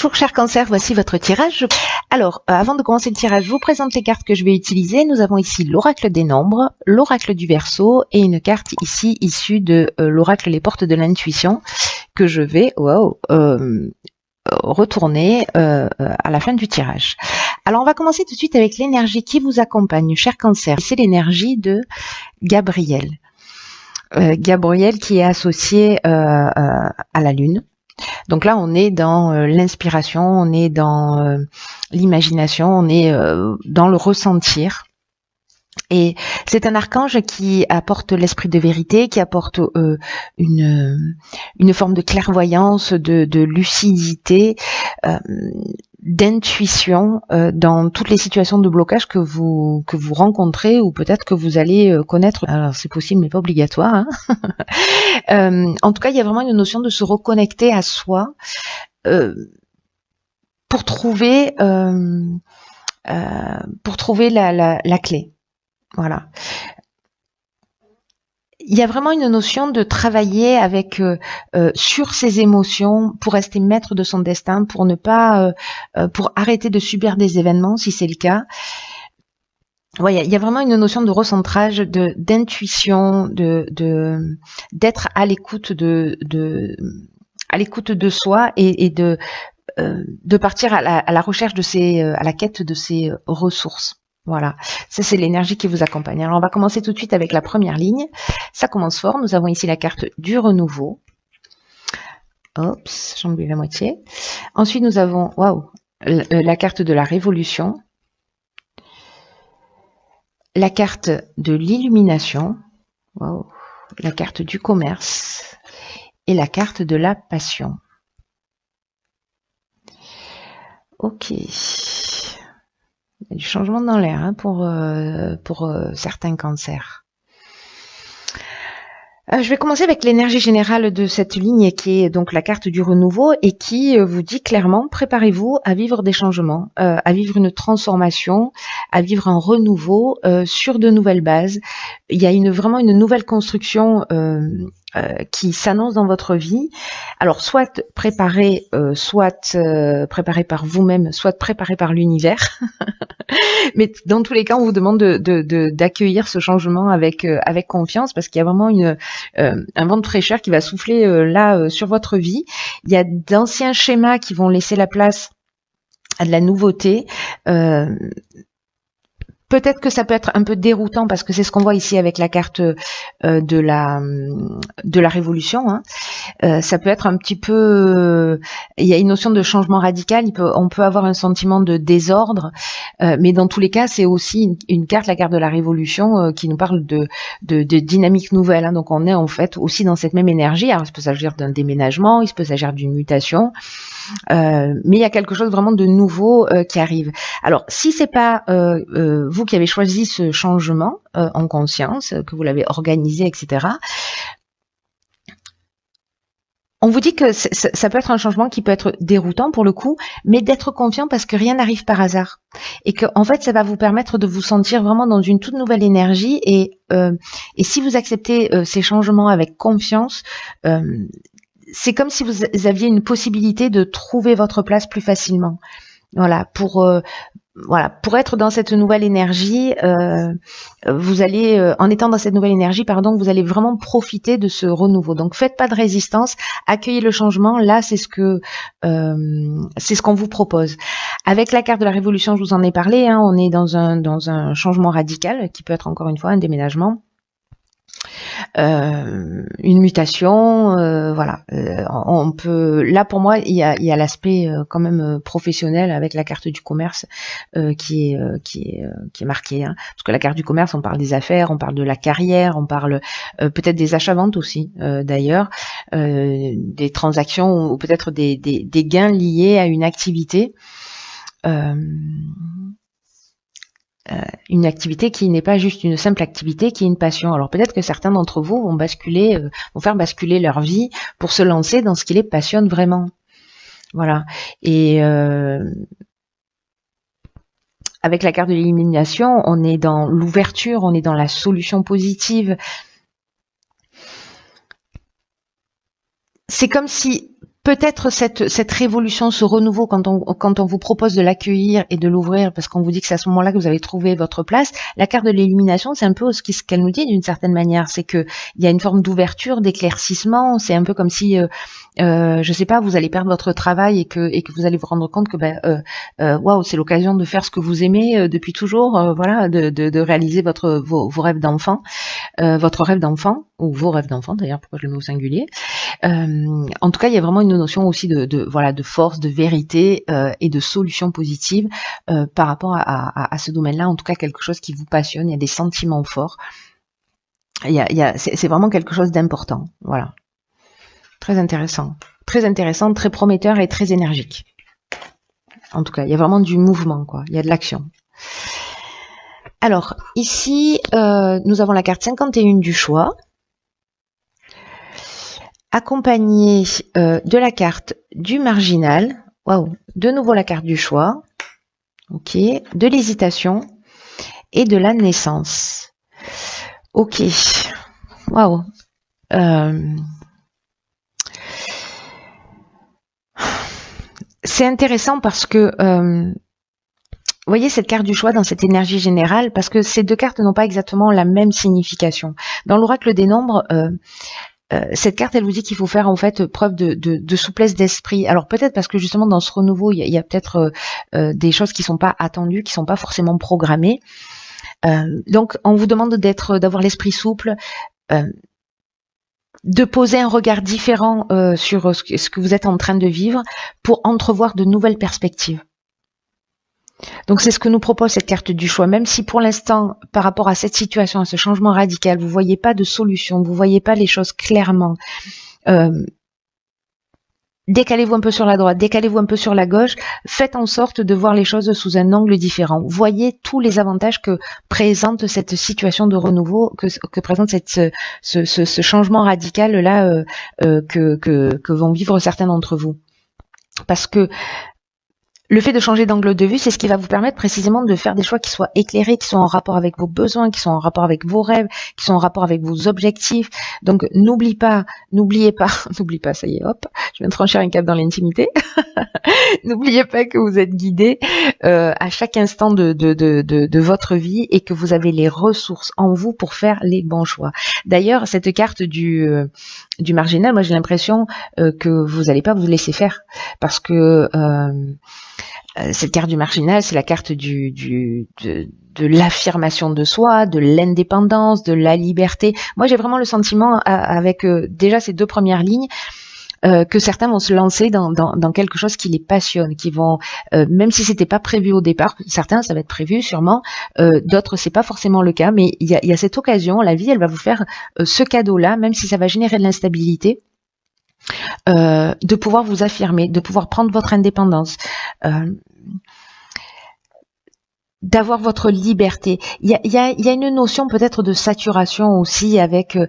Bonjour chers cancers, voici votre tirage. Alors, avant de commencer le tirage, je vous présente les cartes que je vais utiliser. Nous avons ici l'oracle des nombres, l'oracle du Verseau et une carte ici issue de l'oracle les portes de l'intuition que je vais retourner à la fin du tirage. Alors, on va commencer tout de suite avec l'énergie qui vous accompagne, chers cancers. C'est l'énergie de Gabriel. Gabriel qui est associé à la Lune. Donc là, on est dans l'inspiration, on est dans l'imagination, on est dans le ressentir. Et c'est un archange qui apporte l'esprit de vérité, qui apporte une forme de clairvoyance, de lucidité, d'intuition dans toutes les situations de blocage que vous rencontrez ou peut-être que vous allez connaître. Alors c'est possible mais pas obligatoire. Hein. En tout cas, il y a vraiment une notion de se reconnecter à soi pour trouver la clé. Voilà. Il y a vraiment une notion de travailler avec sur ses émotions pour rester maître de son destin, pour ne pas pour arrêter de subir des événements si c'est le cas. Ouais, il y a vraiment une notion de recentrage, d'intuition, d'être à l'écoute à l'écoute de soi et de partir à la recherche à la quête de ses ressources. Voilà, ça c'est l'énergie qui vous accompagne. Alors on va commencer tout de suite avec la première ligne. Ça commence fort. Nous avons ici la carte du renouveau. Oups, j'en oublie la moitié. Ensuite nous avons la carte de la révolution, la carte de l'illumination, la carte du commerce et la carte de la passion. Ok. Il y a du changement dans l'air hein, pour certains cancers. Je vais commencer avec l'énergie générale de cette ligne qui est donc la carte du renouveau et qui vous dit clairement préparez-vous à vivre des changements, à vivre une transformation, à vivre un renouveau sur de nouvelles bases. Il y a vraiment une nouvelle construction qui s'annonce dans votre vie. Alors soit préparée par vous-même, soit préparée par l'univers. Mais dans tous les cas, on vous demande d'accueillir ce changement avec confiance parce qu'il y a vraiment un vent de fraîcheur qui va souffler sur votre vie. Il y a d'anciens schémas qui vont laisser la place à de la nouveauté. Peut-être que ça peut être un peu déroutant parce que c'est ce qu'on voit ici avec la carte de la révolution. Hein. Ça peut être un petit peu... il y a une notion de changement radical, on peut avoir un sentiment de désordre, mais dans tous les cas, c'est aussi une carte, la carte de la révolution, qui nous parle de dynamique nouvelle. Hein. Donc on est en fait aussi dans cette même énergie. Alors il peut s'agir d'un déménagement, il peut s'agir d'une mutation, mais il y a quelque chose vraiment de nouveau qui arrive. Alors si c'est pas vous qui avez choisi ce changement en conscience, que vous l'avez organisé, etc., on vous dit que ça peut être un changement qui peut être déroutant pour le coup, mais d'être confiant parce que rien n'arrive par hasard. Et que en fait, ça va vous permettre de vous sentir vraiment dans une toute nouvelle énergie. Et si vous acceptez ces changements avec confiance, c'est comme si vous aviez une possibilité de trouver votre place plus facilement. Voilà, pour être dans cette nouvelle énergie, vous allez, en étant dans cette nouvelle énergie, vous allez vraiment profiter de ce renouveau. Donc, faites pas de résistance, accueillez le changement. Là, c'est ce qu'on vous propose. Avec la carte de la révolution, je vous en ai parlé. Hein, on est dans un changement radical qui peut être encore une fois un déménagement. Une mutation, on peut. Là pour moi, il y a l'aspect quand même professionnel avec la carte du commerce qui est marquée. Hein. Parce que la carte du commerce, on parle des affaires, on parle de la carrière, on parle peut-être des achats-ventes aussi, d'ailleurs, des transactions ou peut-être des gains liés à une activité. Une activité qui n'est pas juste une simple activité, qui est une passion. Alors peut-être que certains d'entre vous vont faire basculer leur vie pour se lancer dans ce qui les passionne vraiment. Voilà. Et avec la carte de l'élimination, on est dans l'ouverture, on est dans la solution positive. C'est comme si peut-être cette révolution, ce renouveau, quand on vous propose de l'accueillir et de l'ouvrir, parce qu'on vous dit que c'est à ce moment-là que vous avez trouvé votre place, la carte de l'illumination, c'est un peu ce qu'elle nous dit d'une certaine manière, c'est que il y a une forme d'ouverture, d'éclaircissement, c'est un peu comme si, je sais pas, vous allez perdre votre travail et que vous allez vous rendre compte que waouh, c'est l'occasion de faire ce que vous aimez depuis toujours, voilà, de réaliser vos rêves d'enfant, votre rêve d'enfant ou vos rêves d'enfant d'ailleurs, pourquoi je le mets au singulier. En tout cas, il y a vraiment une notion aussi de force, de vérité et de solution positive par rapport à ce domaine-là. En tout cas, quelque chose qui vous passionne. Il y a des sentiments forts. C'est vraiment quelque chose d'important. Voilà, très intéressant, très prometteur et très énergique. En tout cas, il y a vraiment du mouvement, quoi. Il y a de l'action. Alors ici, nous avons la carte 51 du choix, accompagnée de la carte du marginal. Waouh, de nouveau la carte du choix. Ok, de l'hésitation et de la naissance. Ok, waouh. C'est intéressant parce que vous voyez cette carte du choix dans cette énergie générale, parce que ces deux cartes n'ont pas exactement la même signification. Dans l'oracle des nombres, cette carte, elle vous dit qu'il faut faire en fait preuve de souplesse d'esprit. Alors peut-être parce que justement dans ce renouveau, il y a peut-être des choses qui sont pas attendues, qui sont pas forcément programmées. Donc on vous demande d'avoir l'esprit souple, de poser un regard différent sur ce que vous êtes en train de vivre pour entrevoir de nouvelles perspectives. Donc c'est ce que nous propose cette carte du choix, même si pour l'instant, par rapport à cette situation, à ce changement radical, vous voyez pas de solution, vous voyez pas les choses clairement. Décalez-vous un peu sur la droite, décalez-vous un peu sur la gauche, faites en sorte de voir les choses sous un angle différent. Voyez tous les avantages que présente cette situation de renouveau, que présente ce changement radical là que vont vivre certains d'entre vous. Parce que le fait de changer d'angle de vue, c'est ce qui va vous permettre précisément de faire des choix qui soient éclairés, qui soient en rapport avec vos besoins, qui sont en rapport avec vos rêves, qui sont en rapport avec vos objectifs. Donc n'oubliez pas, ça y est, hop, je viens de franchir un cap dans l'intimité. N'oubliez pas que vous êtes guidé à chaque instant de votre vie et que vous avez les ressources en vous pour faire les bons choix. D'ailleurs, cette carte du marginal, moi j'ai l'impression que vous n'allez pas vous laisser faire, parce que cette carte du marginal, c'est la carte de l'affirmation de soi, de l'indépendance, de la liberté. Moi, j'ai vraiment le sentiment, avec déjà ces deux premières lignes, que certains vont se lancer dans quelque chose qui les passionne, qui vont, même si c'était pas prévu au départ, certains ça va être prévu sûrement, d'autres c'est pas forcément le cas, mais il y a cette occasion, la vie elle va vous faire ce cadeau-là, même si ça va générer de l'instabilité. De pouvoir vous affirmer, de pouvoir prendre votre indépendance, d'avoir votre liberté. Il y a une notion peut-être de saturation aussi avec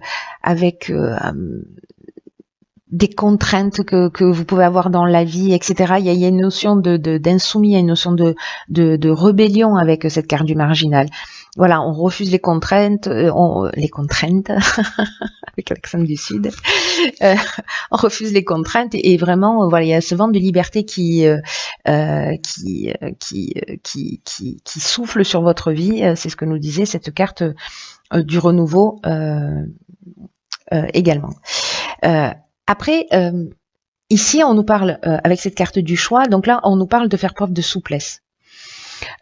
des contraintes que vous pouvez avoir dans la vie, etc. Il y a une notion d'insoumis, il y a une notion de rébellion avec cette carte du marginal. Voilà, on refuse les contraintes, avec l'accent du Sud, on refuse les contraintes et vraiment, voilà, il y a ce vent de liberté qui souffle sur votre vie. C'est ce que nous disait cette carte du renouveau également. Après, ici, on nous parle, avec cette carte du choix, donc là, on nous parle de faire preuve de souplesse.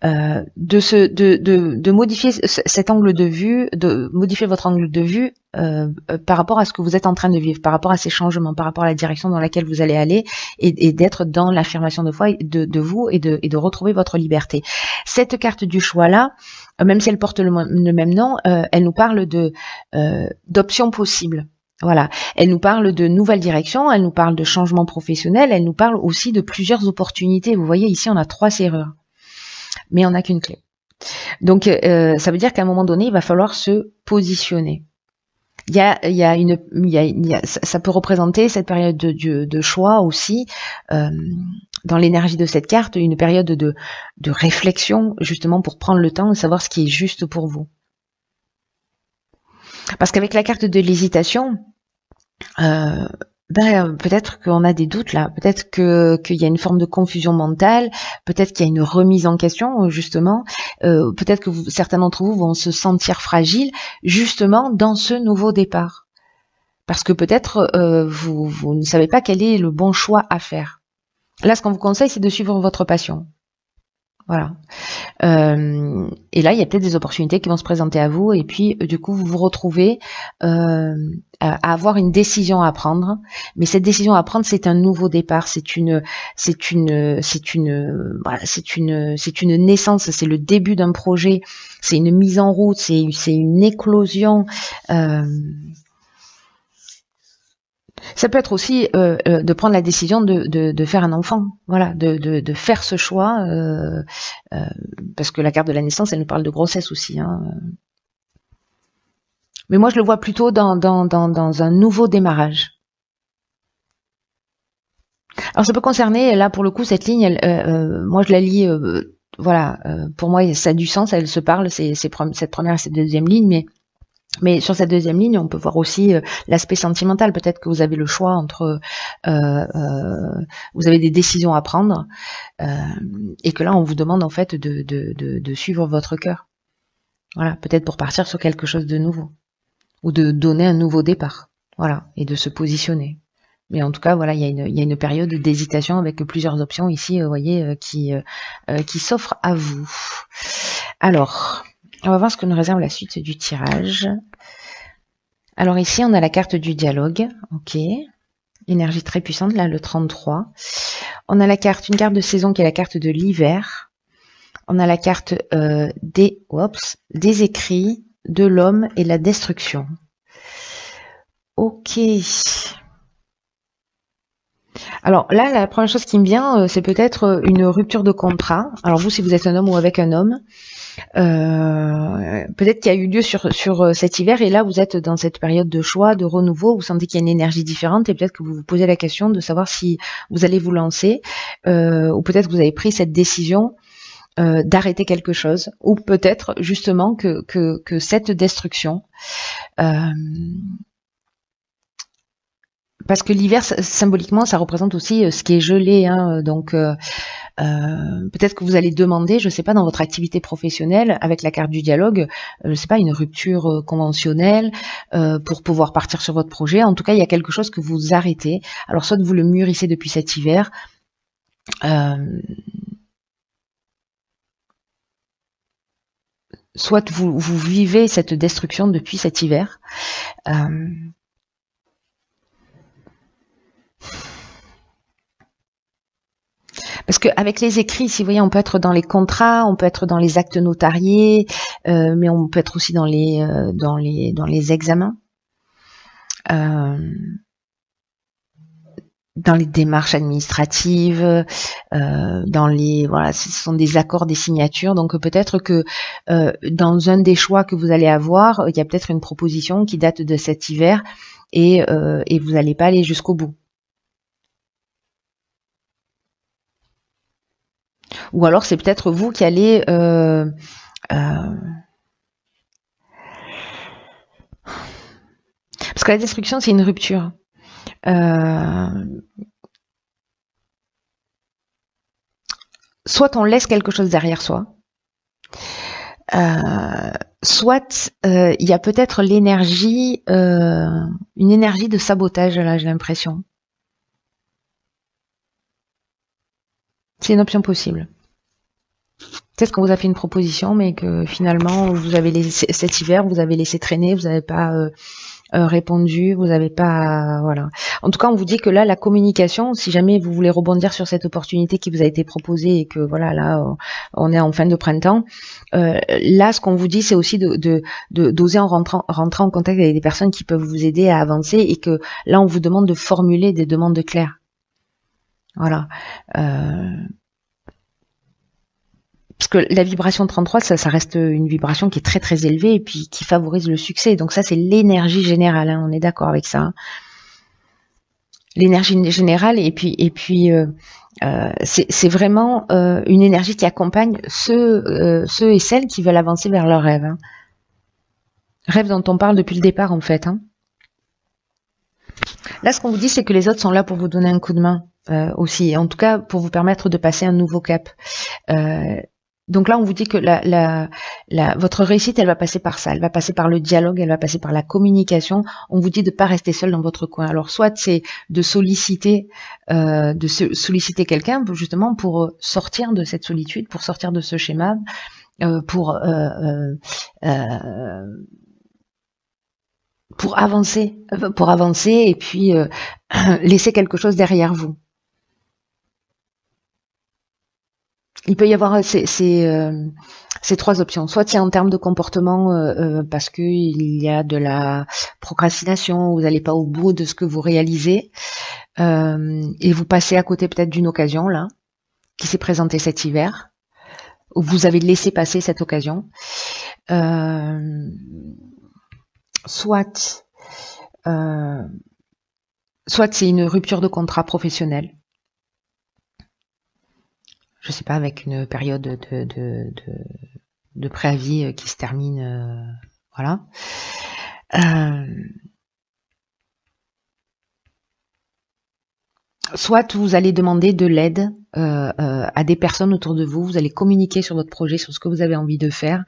De modifier cet angle de vue, de modifier votre angle de vue par rapport à ce que vous êtes en train de vivre, par rapport à ces changements, par rapport à la direction dans laquelle vous allez aller, et d'être dans l'affirmation de foi de vous et de retrouver votre liberté. Cette carte du choix là, même si elle porte le même nom, elle nous parle d'options possibles. Voilà, elle nous parle de nouvelles directions, elle nous parle de changements professionnels, elle nous parle aussi de plusieurs opportunités. Vous voyez ici, on a 3 serrures, mais on n'a qu'une clé. Donc, ça veut dire qu'à un moment donné, il va falloir se positionner. Ça peut représenter cette période de choix aussi, dans l'énergie de cette carte, une période de réflexion, justement pour prendre le temps de savoir ce qui est juste pour vous. Parce qu'avec la carte de l'hésitation, Peut-être qu'on a des doutes là, peut-être qu'il y a une forme de confusion mentale, peut-être qu'il y a une remise en question justement, peut-être que certains d'entre vous vont se sentir fragiles justement dans ce nouveau départ, parce que peut-être vous ne savez pas quel est le bon choix à faire. Là, ce qu'on vous conseille, c'est de suivre votre passion. Voilà. Et là, il y a peut-être des opportunités qui vont se présenter à vous, et puis du coup, vous vous retrouvez à avoir une décision à prendre. Mais cette décision à prendre, c'est un nouveau départ, c'est une naissance, c'est le début d'un projet, c'est une mise en route, c'est une éclosion. Ça peut être aussi de prendre la décision de faire un enfant, voilà, de faire ce choix, parce que la carte de la naissance, elle nous parle de grossesse aussi. Hein. Mais moi, je le vois plutôt dans un nouveau démarrage. Alors, ça peut concerner, là, pour le coup, cette ligne, moi, je la lis, voilà, pour moi, ça a du sens, elle se parle, cette première et cette deuxième ligne, mais sur cette deuxième ligne, on peut voir aussi l'aspect sentimental. Peut-être que vous avez le choix entre, vous avez des décisions à prendre, et que là, on vous demande en fait de suivre votre cœur. Voilà, peut-être pour partir sur quelque chose de nouveau, ou de donner un nouveau départ. Voilà, et de se positionner. Mais en tout cas, voilà, il y a une période d'hésitation avec plusieurs options ici, vous voyez, qui s'offrent à vous. Alors. On va voir ce que nous réserve la suite du tirage. Alors ici, on a la carte du dialogue. Ok. Énergie très puissante, là, le 33. On a une carte de saison qui est la carte de l'hiver. On a la carte des écrits, de l'homme et la destruction. Ok. Alors là, la première chose qui me vient, c'est peut-être une rupture de contrat. Alors vous, si vous êtes un homme ou avec un homme, peut-être qu'il y a eu lieu sur cet hiver, et là vous êtes dans cette période de choix, de renouveau, vous sentez qu'il y a une énergie différente, et peut-être que vous vous posez la question de savoir si vous allez vous lancer, ou peut-être que vous avez pris cette décision d'arrêter quelque chose, ou peut-être justement que cette destruction, parce que l'hiver symboliquement ça représente aussi ce qui est gelé, hein, donc peut-être que vous allez demander, je ne sais pas, dans votre activité professionnelle, avec la carte du dialogue, je ne sais pas, une rupture conventionnelle pour pouvoir partir sur votre projet. En tout cas, il y a quelque chose que vous arrêtez. Alors, soit vous le mûrissez depuis cet hiver, soit vous vivez cette destruction depuis cet hiver. Parce qu'avec les écrits, si vous voyez, on peut être dans les contrats, on peut être dans les actes notariés, mais on peut être aussi dans les examens, dans les démarches administratives, voilà, ce sont des accords, des signatures. Donc peut-être que dans un des choix que vous allez avoir, il y a peut-être une proposition qui date de cet hiver, et vous n'allez pas aller jusqu'au bout. Ou alors c'est peut-être vous qui allez parce que la destruction, c'est une rupture. Soit on laisse quelque chose derrière soi, soit il y a peut-être l'énergie, une énergie de sabotage, là, j'ai l'impression. C'est une option possible. Peut-être qu'on vous a fait une proposition, mais que finalement, vous avez laissé, cet hiver, vous avez laissé traîner, vous n'avez pas répondu, vous n'avez pas, voilà. En tout cas, on vous dit que là, la communication, si jamais vous voulez rebondir sur cette opportunité qui vous a été proposée, et que voilà, là, on est en fin de printemps, là, ce qu'on vous dit, c'est aussi d'oser rentrer en contact avec des personnes qui peuvent vous aider à avancer, et que là, on vous demande de formuler des demandes claires. Voilà. Parce que la vibration 33, ça reste une vibration qui est très très élevée, et puis qui favorise le succès. Donc ça, c'est l'énergie générale, hein, on est d'accord avec ça. Hein. L'énergie générale, et puis c'est vraiment une énergie qui accompagne ceux et celles qui veulent avancer vers leurs rêves. Hein. Rêve dont on parle depuis le départ, en fait. Hein. Là, ce qu'on vous dit, c'est que les autres sont là pour vous donner un coup de main aussi, et en tout cas pour vous permettre de passer un nouveau cap. Donc là, on vous dit que votre réussite, elle va passer par ça, elle va passer par le dialogue, elle va passer par la communication. On vous dit de pas rester seul dans votre coin. Alors, soit c'est de solliciter quelqu'un justement pour sortir de cette solitude, pour sortir de ce schéma, pour avancer, et puis laisser quelque chose derrière vous. Il peut y avoir ces trois options. Soit c'est en termes de comportement parce que il y a de la procrastination, vous n'allez pas au bout de ce que vous réalisez et vous passez à côté peut-être d'une occasion là qui s'est présentée cet hiver, où vous avez laissé passer cette occasion. Soit c'est une rupture de contrat professionnel. Je sais pas, avec une période de préavis qui se termine, voilà. Soit vous allez demander de l'aide à des personnes autour de vous, vous allez communiquer sur votre projet, sur ce que vous avez envie de faire,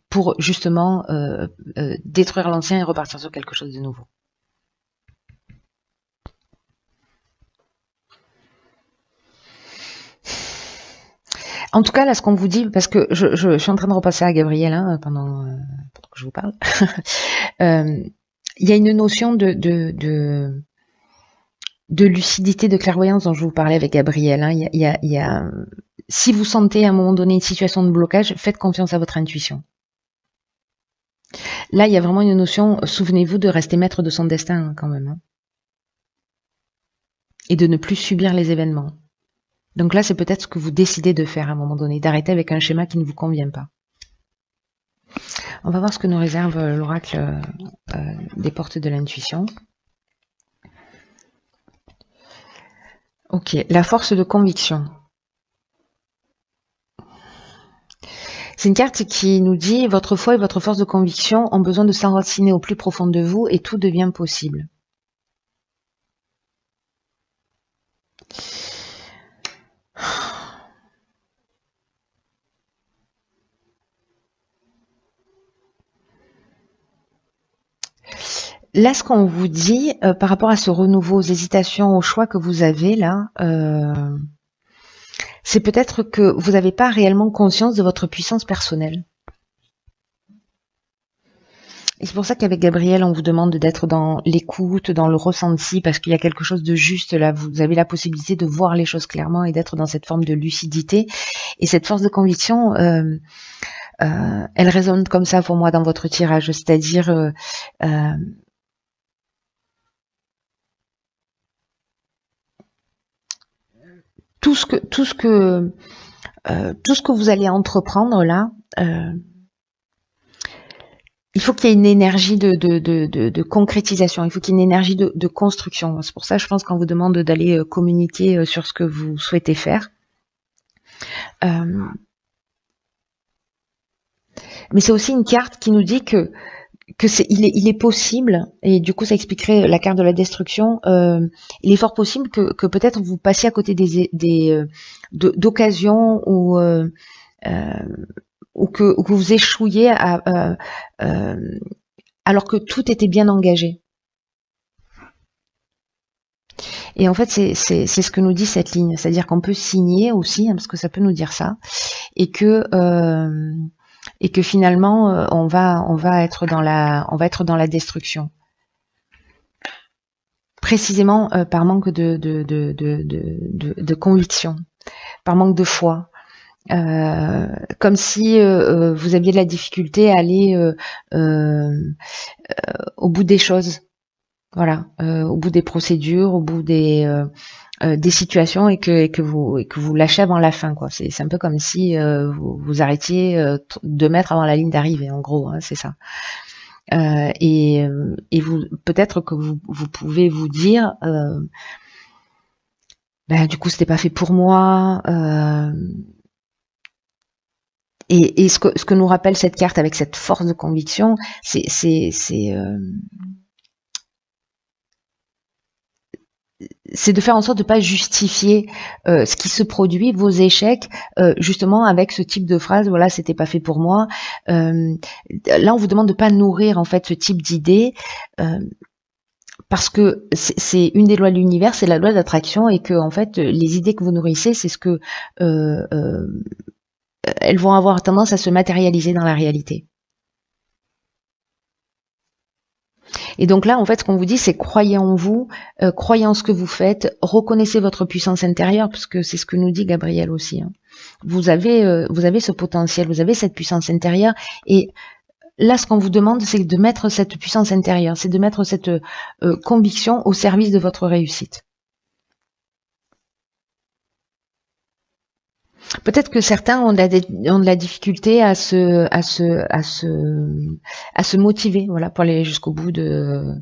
pour justement détruire l'ancien et repartir sur quelque chose de nouveau. En tout cas, là, ce qu'on vous dit, parce que je suis en train de repasser à Gabriel pendant que je vous parle, il y a une notion de lucidité, de clairvoyance dont je vous parlais avec Gabriel. Si vous sentez à un moment donné une situation de blocage, faites confiance à votre intuition. Là, il y a vraiment une notion, souvenez-vous de rester maître de son destin quand même. Et de ne plus subir les événements. Donc là, c'est peut-être ce que vous décidez de faire à un moment donné, d'arrêter avec un schéma qui ne vous convient pas. On va voir ce que nous réserve l'oracle des portes de l'intuition. Ok, la force de conviction. C'est une carte qui nous dit « Votre foi et votre force de conviction ont besoin de s'enraciner au plus profond de vous et tout devient possible. » Là, ce qu'on vous dit par rapport à ce renouveau, aux hésitations, aux choix que vous avez là, c'est peut-être que vous n'avez pas réellement conscience de votre puissance personnelle. Et c'est pour ça qu'avec Gabriel, on vous demande d'être dans l'écoute, dans le ressenti, parce qu'il y a quelque chose de juste là. Vous avez la possibilité de voir les choses clairement et d'être dans cette forme de lucidité. Et cette force de conviction, elle résonne comme ça pour moi dans votre tirage, c'est-à-dire tout ce que vous allez entreprendre là, il faut qu'il y ait une énergie de concrétisation, il faut qu'il y ait une énergie de construction. C'est pour ça, je pense qu'on vous demande d'aller communiquer sur ce que vous souhaitez faire. Mais c'est aussi une carte qui nous dit que il est possible, et du coup ça expliquerait la carte de la destruction, il est fort possible que peut-être vous passiez à côté d'occasions ou que vous échouiez alors que tout était bien engagé. Et en fait, c'est ce que nous dit cette ligne, c'est-à-dire qu'on peut signer aussi, parce que ça peut nous dire ça, et que finalement on va être dans la destruction, précisément par manque de conviction, par manque de foi, comme si vous aviez de la difficulté à aller au bout des choses, voilà, au bout des procédures, au bout des situations, et que vous lâchez avant la fin, quoi. C'est un peu comme si vous arrêtiez 2 mètres avant la ligne d'arrivée, en gros, c'est ça. Et vous, peut-être que vous pouvez vous dire du coup c'était pas fait pour moi, et ce que nous rappelle cette carte avec cette force de conviction, c'est c'est de faire en sorte de pas justifier ce qui se produit, vos échecs, justement avec ce type de phrase. Voilà, c'était pas fait pour moi. Là, on vous demande de pas nourrir en fait ce type d'idées. Parce que c'est une des lois de l'univers, c'est la loi d'attraction, et que en fait les idées que vous nourrissez, c'est ce que elles vont avoir tendance à se matérialiser dans la réalité. Et donc là, en fait, ce qu'on vous dit, c'est croyez en vous, croyez en ce que vous faites, reconnaissez votre puissance intérieure, parce que c'est ce que nous dit Gabriel aussi, hein. Vous avez ce potentiel, vous avez cette puissance intérieure, et là, ce qu'on vous demande, c'est de mettre cette puissance intérieure, c'est de mettre cette conviction au service de votre réussite. Peut-être que certains ont de la difficulté à se motiver, voilà, pour aller jusqu'au bout de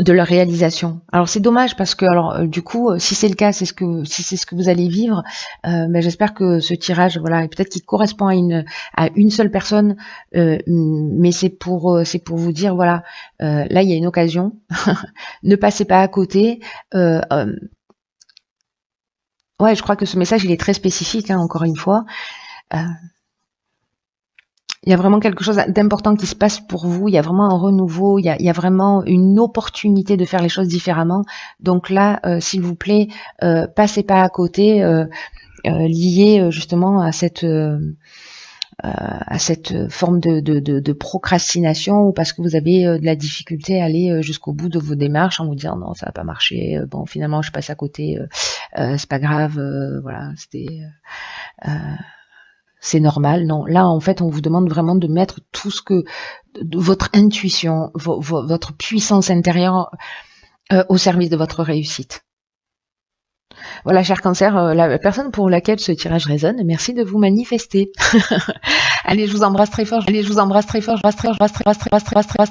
leur réalisation. Alors c'est dommage parce que, alors du coup, si c'est le cas, si c'est ce que vous allez vivre, ben, j'espère que ce tirage, voilà, peut-être qu'il correspond à une seule personne, mais c'est pour vous dire, voilà, là il y a une occasion, ne passez pas à côté. Ouais, je crois que ce message il est très spécifique, hein, encore une fois. Il y a vraiment quelque chose d'important qui se passe pour vous. Il y a vraiment un renouveau. Il y a vraiment une opportunité de faire les choses différemment. Donc là, s'il vous plaît, passez pas à côté, lié justement à cette forme de procrastination, ou parce que vous avez de la difficulté à aller jusqu'au bout de vos démarches en vous disant non, ça va pas marcher. Bon, finalement, je passe à côté. C'est pas grave. Voilà, c'est normal. Non, là en fait on vous demande vraiment de mettre tout ce que votre intuition, votre puissance intérieure au service de votre réussite. Voilà, cher Cancer, la personne pour laquelle ce tirage résonne, merci de vous manifester. Allez, je vous embrasse très fort. Allez, je vous embrasse très fort. Je vous embrasse très fort.